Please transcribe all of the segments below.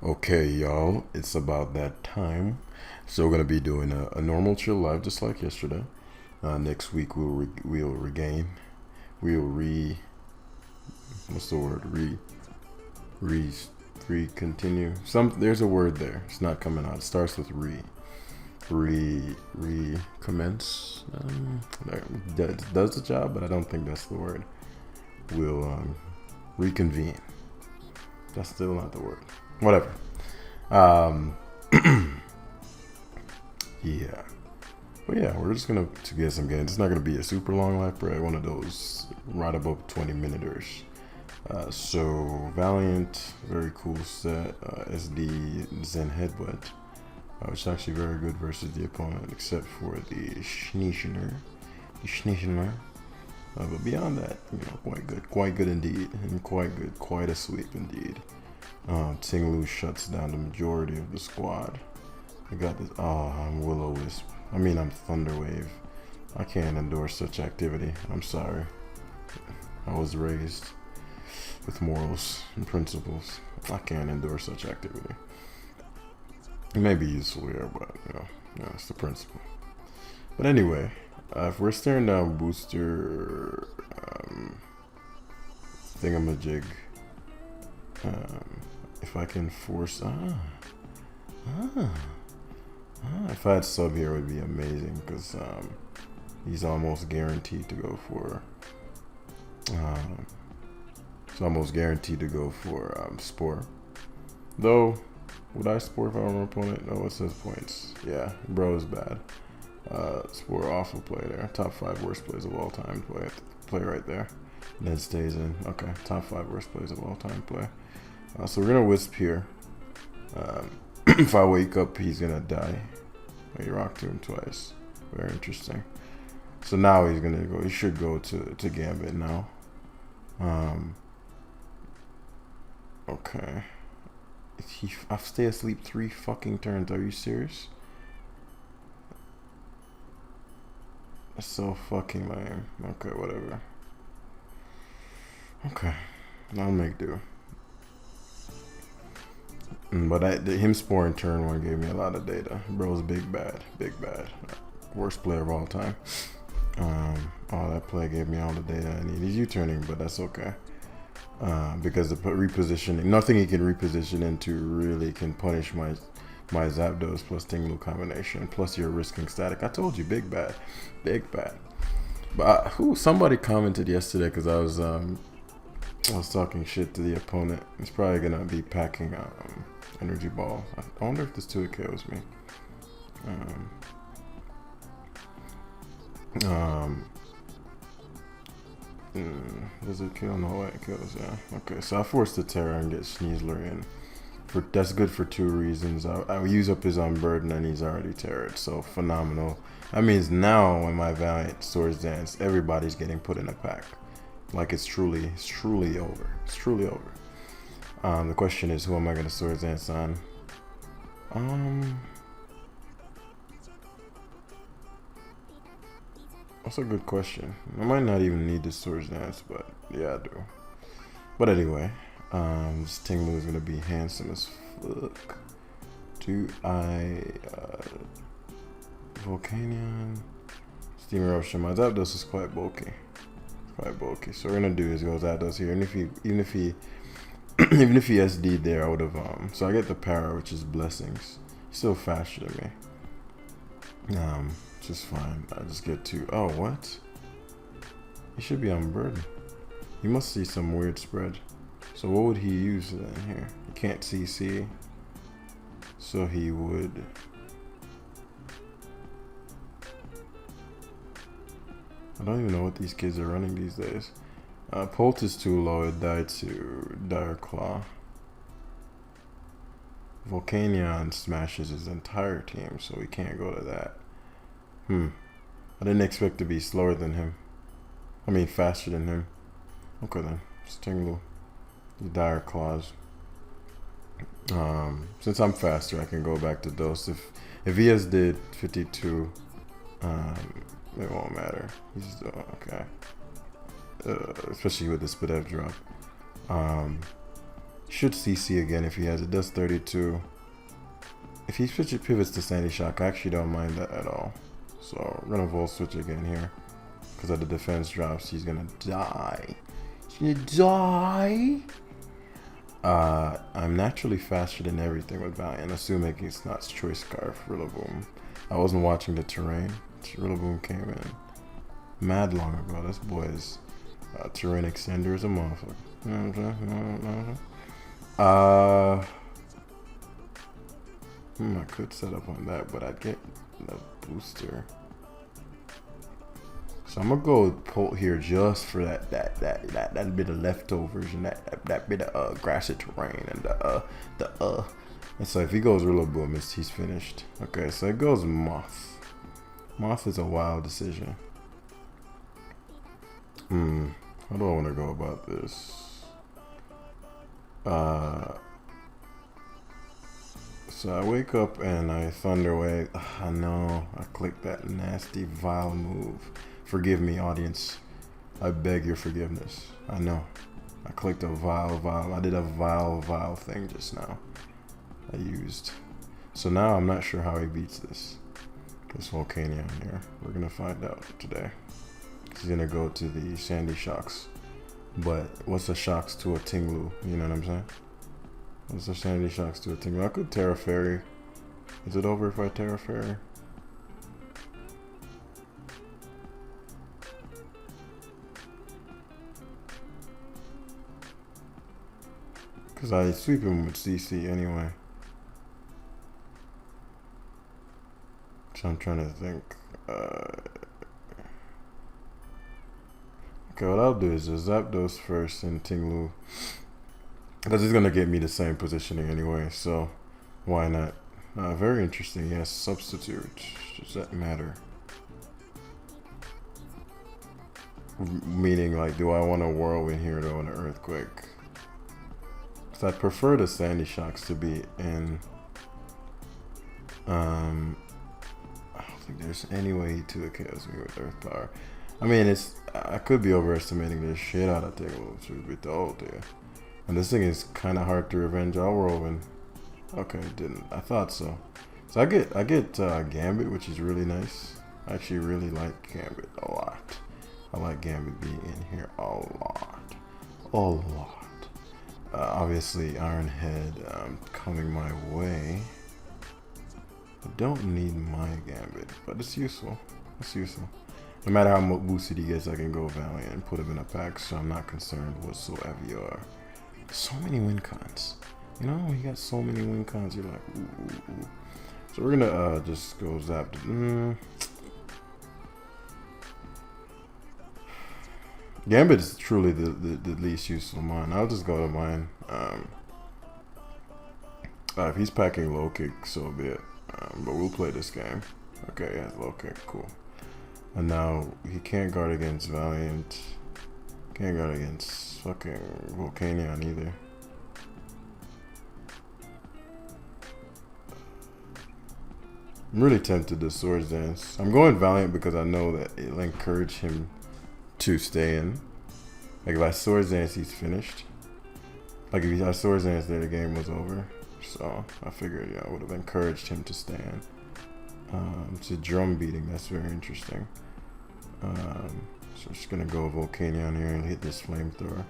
Okay, y'all, it's about that time. So we're gonna be doing a normal chill live just like yesterday. Next week we'll regain, we'll re what's the word re re continue. There's a word there. It's not coming out. It starts with recommence. That does the job, but I don't think that's the word. We'll reconvene. That's still not the word. Whatever. Um, yeah. But yeah, we're just gonna to get some games. It's not gonna be a super long life, but one of those right above 20-minuters. So Valiant, very cool set. SD Zen Headbutt, which is actually very good versus the opponent, except for the Schneeschener. But beyond that, quite good indeed, and quite good, quite a sweep indeed. Tinglu shuts down the majority of the squad. I got this. Oh, I'm Will-O-Wisp. I'm Thunderwave. I can't endorse such activity. I'm sorry. I was raised with morals and principles. I can't endorse such activity. It may be useful here, but it's the principle. But anyway, if we're staring down booster thingamajig, if I can force if I had sub here, it would be amazing because he's almost guaranteed to go for. It's almost guaranteed to go for Spore. Though, would I Spore if I were an opponent? No, it says points. Yeah, bro is bad. Spore awful play there. Top 5 worst plays of all time play right there. And then stays in. Okay, top 5 worst plays of all time play. So we're gonna Wisp here. If I wake up, he's gonna die. He rocked to him twice. Very interesting. So now he's gonna go. He should go to Gambit now. Okay. I stay asleep 3 fucking turns. Are you serious? That's so fucking lame. Okay, whatever. Okay, I'll make do. But him sporing turn 1 gave me a lot of data. Bro's big bad. Worst player of all time. Oh, that play gave me all the data I need. He's U-turning, but that's okay. Because the repositioning, nothing he can reposition into really can punish my Zapdos plus Tinglu combination. Plus you're risking static. I told you, big bad. But somebody commented yesterday because I was talking shit to the opponent. He's probably gonna be packing energy ball. I wonder if this 2 KOs me. Does it kill? No, it kills. Yeah. Okay, so I forced the Terra and get Sneasler in. That's good for 2 reasons. I use up his Unburden and he's already terrored. So phenomenal. That means now when my Valiant Swords Dance, everybody's getting put in a pack. Like it's truly over. It's truly over. The question is, who am I gonna Swords Dance on? That's a good question. I might not even need the Swords Dance, but yeah, I do. But anyway, this Tinglu is gonna be handsome as fuck. Do I Volcanion, Steam Eruption? My Zapdos is quite bulky. So what we're gonna do is go Zapdos here, and even if he SD'd there, I would have so I get the Para, which is blessings. He's still faster than me. Just fine. I just get to what? He should be on burden. He must see some weird spread. So what would he use then here? He can't CC. So he would I don't even know what these kids are running these days. Polt is too low, it died to Dire Claw. Volcanion smashes his entire team, so we can't go to that. I didn't expect to be slower than him. Faster than him. Okay then, Stinglu. The Dire Claws. Since I'm faster, I can go back to Dose. If he has did 52, it won't matter. He's okay. Especially with the Spidev drop. Should CC again if he has it. Does 32. If he pivots to Sandy Shock, I actually don't mind that at all. So we're gonna Volt Switch again here. Because of the defense drops, he's gonna die. He's gonna die. I'm naturally faster than everything with Valiant, assuming it's not Choice Scarf, Rillaboom. I wasn't watching the terrain. Rillaboom came in mad long ago. This boy is terrain extender is a motherfucker. I could set up on that, but I'd get the booster. So I'm gonna go Polt here just for that bit of leftovers and that bit of grassy terrain and and so if he goes Rillaboom, he's finished. Okay, so it goes Moth. Moth is a wild decision. How do I want to go about this? So I wake up and I Thunder Wave. I know I clicked that nasty vile move. Forgive me, audience. I beg your forgiveness. I know. I clicked a vile. I did a vile thing just now. I used. So now I'm not sure how he beats this. This Volcanion here. We're gonna find out today. He's gonna go to the Sandy Shocks. But what's the Shocks to a Tinglu? You know what I'm saying? What's the Sandy Shocks to a Tinglu? I could Terra Fairy. Is it over if I Terra Fairy? Because I sweep him with CC anyway. So I'm trying to think. Okay, what I'll do is just Zapdos first and Tinglu. Because it's going to get me the same positioning anyway, so why not? Very interesting. Yes, substitute. Does that matter? Meaning, like, do I want a Whirlwind here or do I want an Earthquake? So I prefer the Sandy Shocks to be in. I don't think there's any way he 2 KOs me with Earth Power. I mean, I could be overestimating the shit out of Tinglu, which would be the old there. And this thing is kind of hard to revenge. I'll Whirlwind. Okay, didn't. I thought so. So I get Gambit, which is really nice. I actually really like Gambit a lot. I like Gambit being in here a lot. A lot. Obviously, Iron Head coming my way. I don't need my Gambit, but it's useful. It's useful. No matter how much boosted he gets, I can go Valiant and put him in a pack, so I'm not concerned whatsoever you are. So many win cons. You know, you got so many win cons, you're like, ooh. So we're gonna just go Zap. Gambit is truly the least useful mine. I'll just go to mine. If he's packing low kick, so be it. But we'll play this game. Okay, yeah, low kick, cool. And now he can't guard against Valiant. Can't guard against fucking Volcanion either. I'm really tempted to Swords Dance. I'm going Valiant because I know that it'll encourage him to stay in. Like if I Swords Dance, he's finished. Like if I Swords Dance there, the game was over. So I figured, I would have encouraged him to stay in. It's a drum beating. That's very interesting. So I'm just gonna go Volcanion here and hit this flamethrower.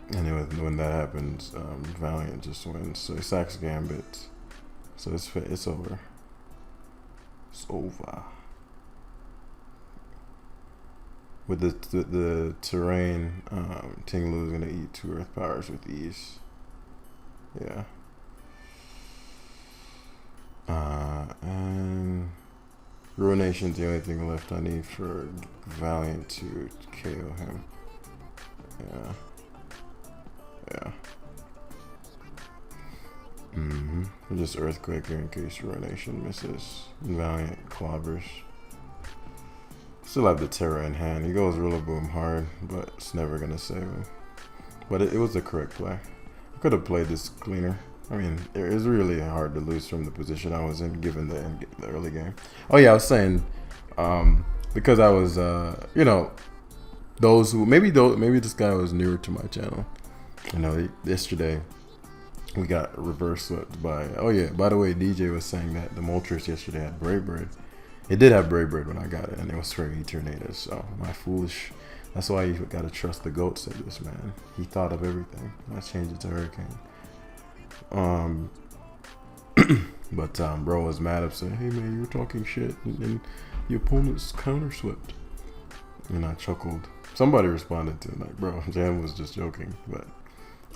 And then when that happens, Valiant just wins. So he sacks Gambit. So it's over. It's over. With the terrain, Tinglu is gonna eat 2 Earth Powers with ease. Yeah. And Ruination's the only thing left I need for Valiant to KO him. Yeah. Just Earthquake here in case Ruination misses. Valiant clobbers. Still have the Terra in hand. He goes Rillaboom hard, but it's never gonna save him. But it was the correct play. I could have played this cleaner. I mean, it was really hard to lose from the position I was in, given the early game. Oh yeah, I was saying, because I was, those who maybe this guy was newer to my channel. You know, yesterday we got reverse swept by. Oh yeah, by the way, DJ was saying that the Moltres yesterday had Brave Bird. It did have Brave Bird when I got it, and it was Fairy Tornadoes. So my foolish. That's why you gotta trust the goat. Said this man. He thought of everything. I changed it to Hurricane. But bro was mad, upset. Hey man, you were talking shit, and the opponent's counter swept. And I chuckled. Somebody responded to it like, bro, Jam was just joking, but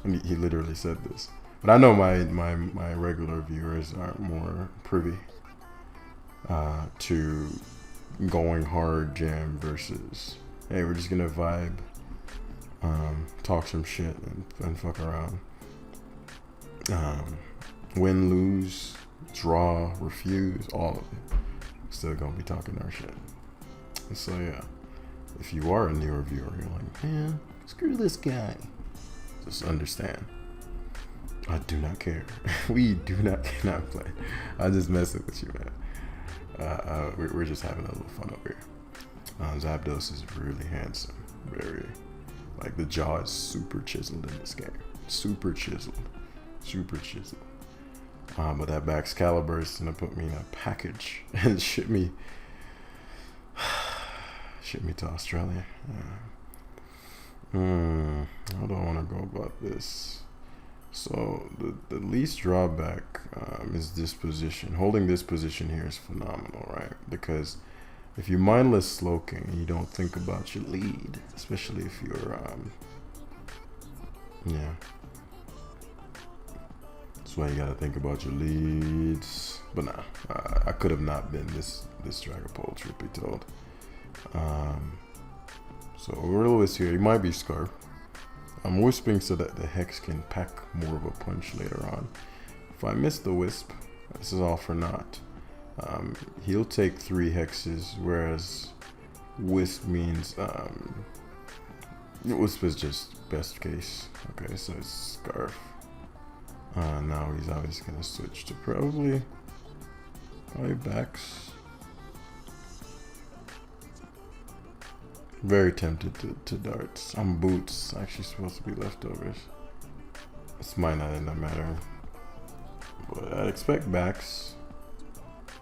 he literally said this. But I know my regular viewers aren't more privy to going hard Jam versus, hey, we're just gonna vibe, talk some shit and fuck around. Win, lose, draw, refuse, all of it. Still gonna be talking our shit. So yeah, if you are a newer viewer, you're like, man, screw this guy. Just understand, I do not care. We do not cannot play. I just messing with you, man. We're just having a little fun over here. Zapdos is really handsome. Very, like, the jaw is super chiseled in this game. Super chiseled. Super chiseled. But that Excalibur is gonna put me in a package and ship me to Australia. How do I want to go about this? So the least drawback is this position. Holding this position here is phenomenal, right? Because if you mindless Slowking and you don't think about your lead, especially if you're yeah. That's why you gotta think about your leads. But nah, I could have not been this Dragapult, truth be told. So Rillaboom here. He might be Scarf. I'm Wisping so that the Hex can pack more of a punch later on. If I miss the Wisp, this is all for naught. He'll take 3 hexes, whereas Wisp means Wisp is just best case. Okay, so it's Scarf. Now he's obviously gonna switch to probably Backs. Very tempted to darts. I'm Boots. Actually supposed to be leftovers. This might not end up mattering, but I'd expect Backs.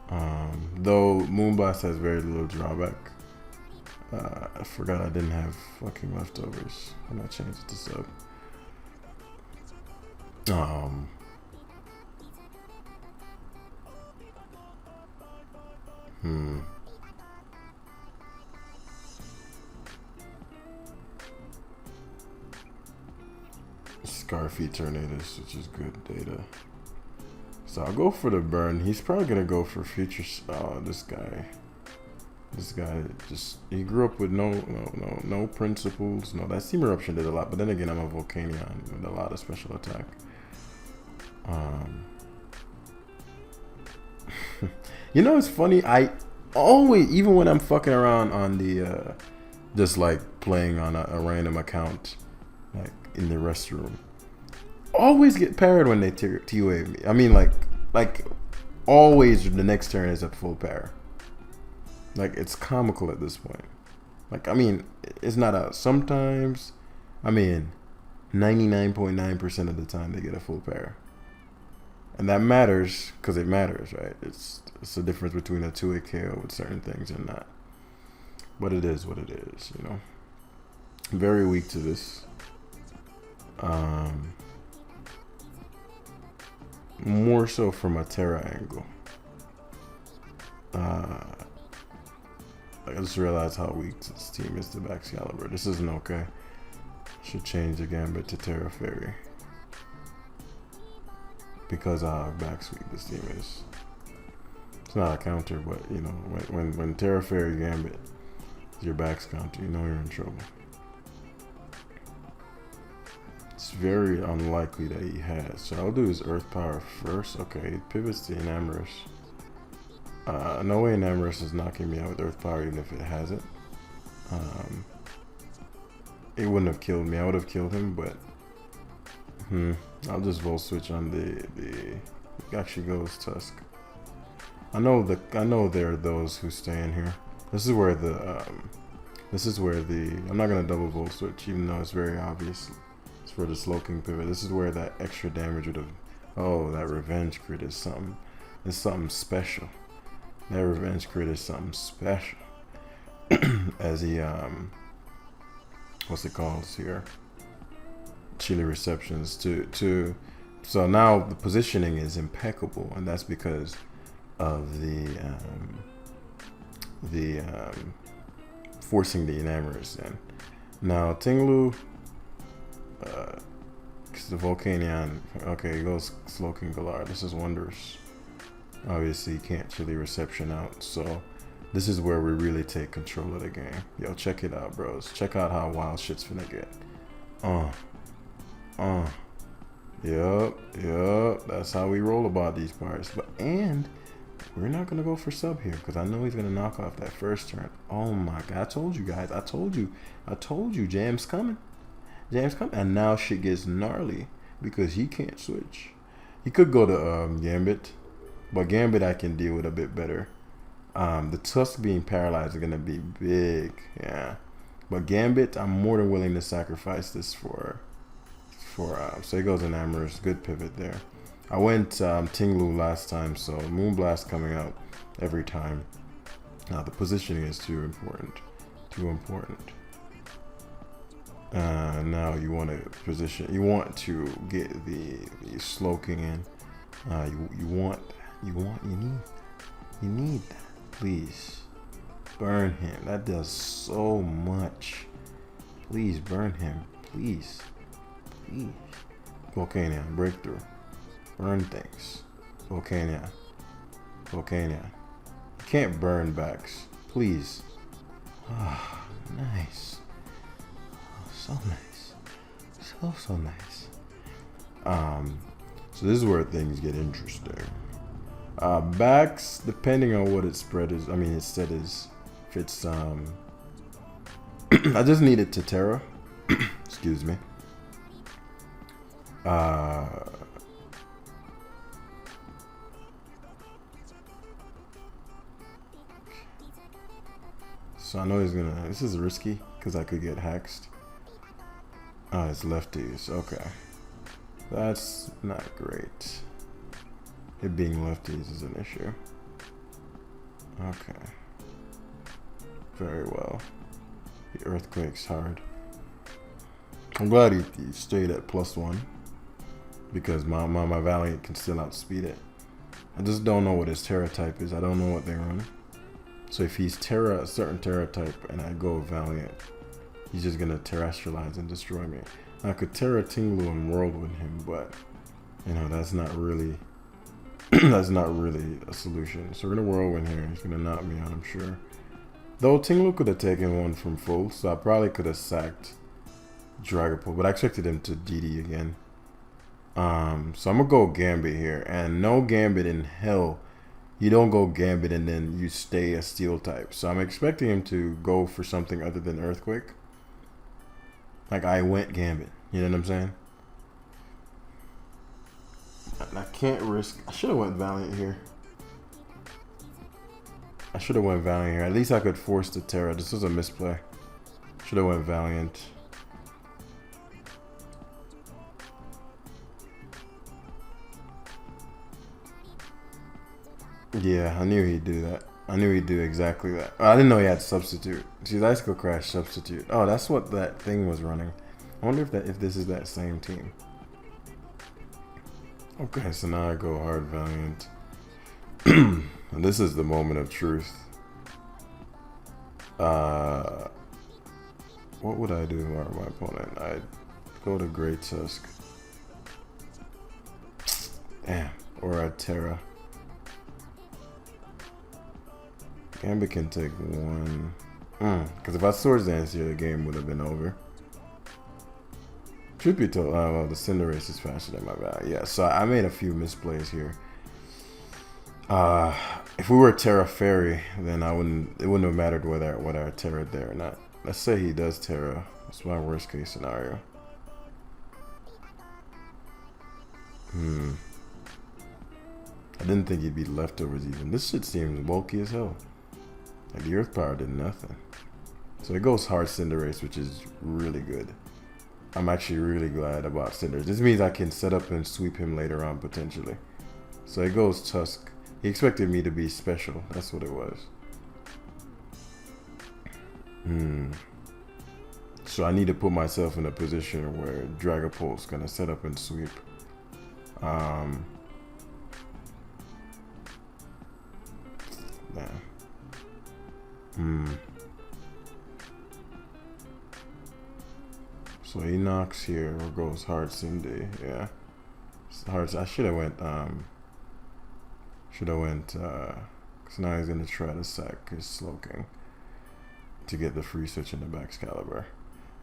Though Moonblast has very little drawback. I forgot I didn't have fucking leftovers when I changed it to sub. Scarfy Tornadoes, which is good data. So I'll go for the burn. He's probably gonna go for future. Oh, this guy just, he grew up with no principles. No, that Steam Eruption did a lot, but then again, I'm a Volcanion with a lot of special attack. You know, it's funny. I always, even when I'm fucking around on the just like playing on a random account, like in the restroom, always get parried when they T-wave me. I mean, like always the next turn is at full parry. Like, it's comical at this point. Like, I mean, it's not a sometimes. I mean, 99.9% of the time they get a full parry. And that matters because it matters, right? It's the difference between a 2-hit KO with certain things and not. But it is what it is, you know. Very weak to this. More so from a Terra angle. I just realized how weak this team is to Excalibur. This isn't okay. Should change the Gambit to Terra Fairy. Because how back sweep this team is. It's not a counter, but you know, when Terra Fairy Gambit is your back's counter, you know you're in trouble. It's very unlikely that he has. So I'll do his Earth Power first. Okay, pivots to Enamorous. No way Enamorous is knocking me out with Earth Power even if it has it. It wouldn't have killed me. I would have killed him, but I'll just Volt Switch on the actually goes Tusk. I know there are those who stay in here. This is where the I'm not gonna double Volt Switch even though it's very obvious. for the Slowking pivot. This is where that extra damage would have. Oh, that revenge crit is something. It's something special. That revenge crit is something special. As he what's it called here? Chile receptions to. So now the positioning is impeccable, and that's because of the forcing the enamorers in. Now Tinglu, the Volcanion. Okay, he goes Slowking Galar. This is wondrous. Obviously, you can't Chile reception out, so this is where we really take control of the game. Yo, check it out, bros. Check out how wild shit's finna get. Yup. That's how we roll about these parts. And we're not gonna go for sub here because I know he's gonna knock off that first turn. Oh my god! I told you guys. I told you. Jam's coming. And now shit gets gnarly because he can't switch. He could go to Gambit, but Gambit I can deal with a bit better. The Tusk being paralyzed is gonna be big, yeah. But Gambit, I'm more than willing to sacrifice this for. So he goes in Amorous. Good pivot there. I went Tinglu last time, so Moonblast coming out every time. Now the positioning is too important. Now you want to position. You want to get the Slowking in. You need that. Please burn him. That does so much. Please burn him. Please. Volcanion, breakthrough. Burn things. Volcanion. You can't burn backs. Please. Ah, nice. Oh, so nice. So nice. So this is where things get interesting. Backs, depending on what its spread is. I mean, its set is. If it's I just need it to Terra. Excuse me. So I know he's gonna. This is risky because I could get hexed. Oh, it's lefties. Okay, that's not great. It being lefties is an issue. Okay. Very well. The Earthquake's hard. I'm glad he stayed at +1 because my Valiant can still outspeed it. I just don't know what his Terra type is. I don't know what they run. So if he's Terra, a certain Terra type, and I go Valiant, he's just gonna terrestrialize and destroy me. I could Terra Tinglu and Whirlwind him, but you know that's not really that's not really a solution. So we're gonna Whirlwind here. He's gonna knock me out, I'm sure. Though Tinglu could have taken one from full, so I probably could have sacked Dragapult, but I expected him to DD again. So I'm gonna go Gambit here, and no Gambit in hell. You don't go Gambit and then you stay a Steel type. So I'm expecting him to go for something other than Earthquake. Like I went Gambit. You know what I'm saying? And I can't risk. I should have went Valiant here. At least I could force the Terra. This was a misplay. Should have went Valiant. Yeah, I knew he'd do that. I knew he'd do exactly that. I didn't know he had Substitute. See, Icicle Crash Substitute. Oh, that's what that thing was running. I wonder if this is that same team. Okay, so now I go hard Valiant. And this is the moment of truth. What would I do to my opponent? I'd go to Great Tusk. Damn. Or a Terra. Gambit can take one. Because if I Swords Dance here, the game would have been over. Truth be told, well, the Cinderace is faster than my value. Yeah, so I made a few misplays here. If we were Terra Fairy, then it wouldn't have mattered whether I Terra there or not. Let's say he does Terra. That's my worst case scenario. I didn't think he'd be leftovers even. This shit seems bulky as hell. Like the Earth Power did nothing. So it goes hard Cinderace, which is really good. I'm actually really glad about Cinders. This means I can set up and sweep him later on potentially. So it goes Tusk. He expected me to be special. That's what it was. So I need to put myself in a position where Dragapult's gonna set up and sweep. So he knocks here or goes hard Cindy. Yeah. Hard. I should have went because now he's gonna try to sack his Slowking to get the free switch in the backs caliber.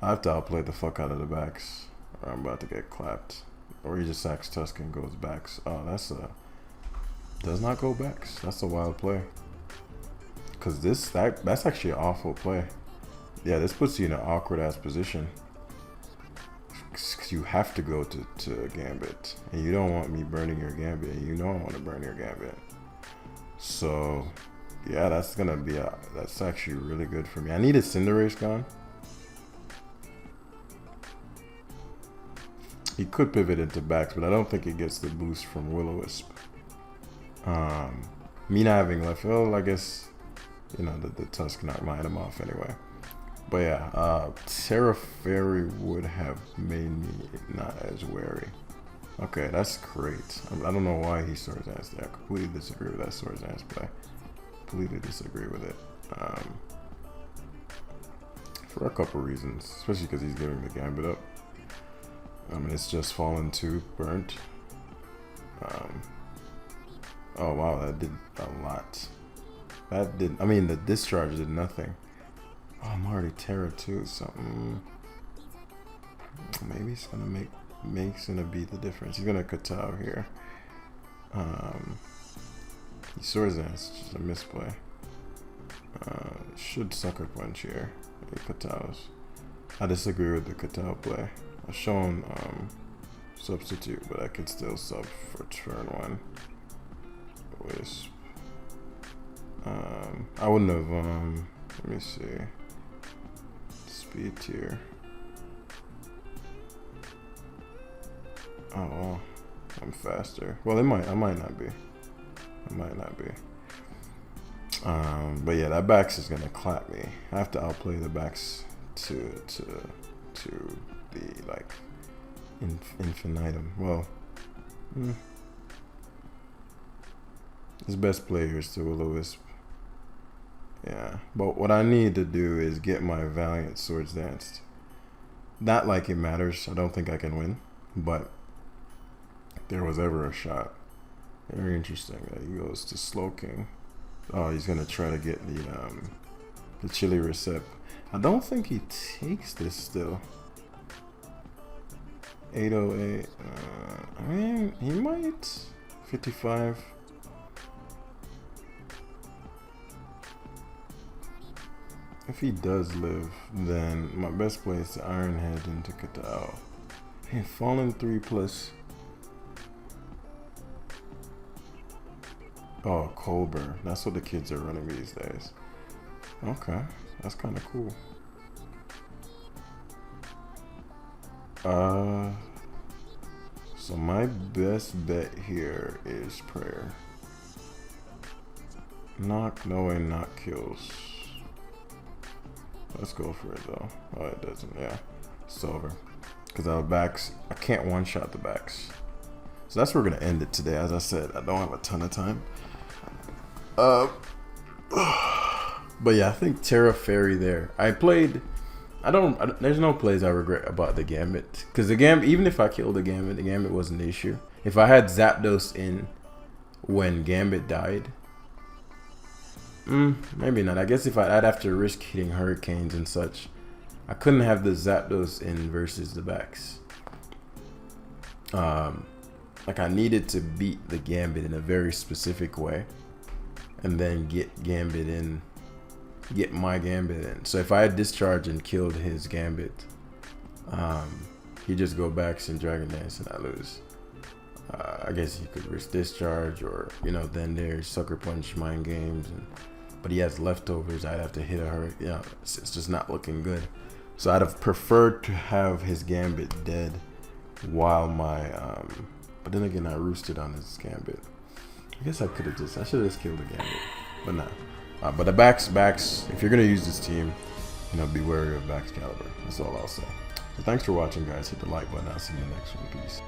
I have to outplay the fuck out of the backs or I'm about to get clapped. Or he just sacks Tusk and goes backs. Oh, does not go backs. That's a wild play. Cause that's actually an awful play. Yeah, this puts you in an awkward ass position. Cause you have to go to Gambit. And you don't want me burning your Gambit. And you know I want to burn your Gambit. So yeah, that's actually really good for me. I needed Cinderace gone. He could pivot into backs, but I don't think he gets the boost from Will-O-Wisp. Me not having left, well, I guess, you know, the Tusk knocked my item off anyway. But yeah, Terra Fairy would have made me not as wary. Okay, that's great. I don't know why he Swords Dance there. I completely disagree with that Swords Dance play. Completely disagree with it. For a couple reasons, especially because he's giving the Gambit up. It's just fallen to burnt. Oh wow, that did a lot. The discharge did nothing. Oh, I'm already Terra too, so maybe it's gonna gonna be the difference. He's gonna Katow here. He Swords Dance, just a misplay. Should Sucker Punch here. He Katows. I disagree with the Katow play. I've shown substitute, but I could still sub for turn 1. Wisp. I wouldn't have, let me see. Speed tier. Oh, well, I'm faster. Well, I might not be. I might not be. But yeah, that backs is gonna clap me. I have to outplay the backs to the like infinitum. Well, his best player is to Will-O-Wisp. Yeah, but what I need to do is get my Valiant Swords Danced. Not like it matters. I don't think I can win, but if there was ever a shot. Very interesting that he goes to Slowking. Oh, he's gonna try to get the Chili Recep. I don't think he takes this still. 808. I mean, he might. 55. If he does live, then my best play is to Iron Head into Katow. Hey, Fallen 3+. Oh, Colbur. That's what the kids are running these days. Okay, that's kind of cool. So my best bet here is Prayer. Knock, no way, knock kills. Let's go for it though. Oh, it doesn't. Yeah, it's over. Because our backs, I can't one-shot the backs. So that's where we're gonna end it today. As I said, I don't have a ton of time. But yeah, I think Terra Fairy there. There's no plays I regret about the Gambit. Because the Gambit, even if I killed the Gambit wasn't the issue. If I had Zapdos in when Gambit died, maybe not. I guess if I'd have to risk hitting Hurricanes and such. I couldn't have the Zapdos in versus the backs. Like I needed to beat the Gambit in a very specific way. And then get my Gambit in. So if I had discharged and killed his Gambit, he'd just go backs and Dragon Dance and I lose. I guess he could risk discharge or, then there's Sucker Punch Mind Games. But he has leftovers. I'd have to hit a hurricane. It's just not looking good. So I'd have preferred to have his Gambit dead while my, but then again, I roosted on his Gambit. I guess I should have just killed the Gambit, but nah. But the backs, if you're going to use this team, you know, be wary of Bax Caliber. That's all I'll say. So thanks for watching, guys. Hit the like button. I'll see you in the next one. Peace.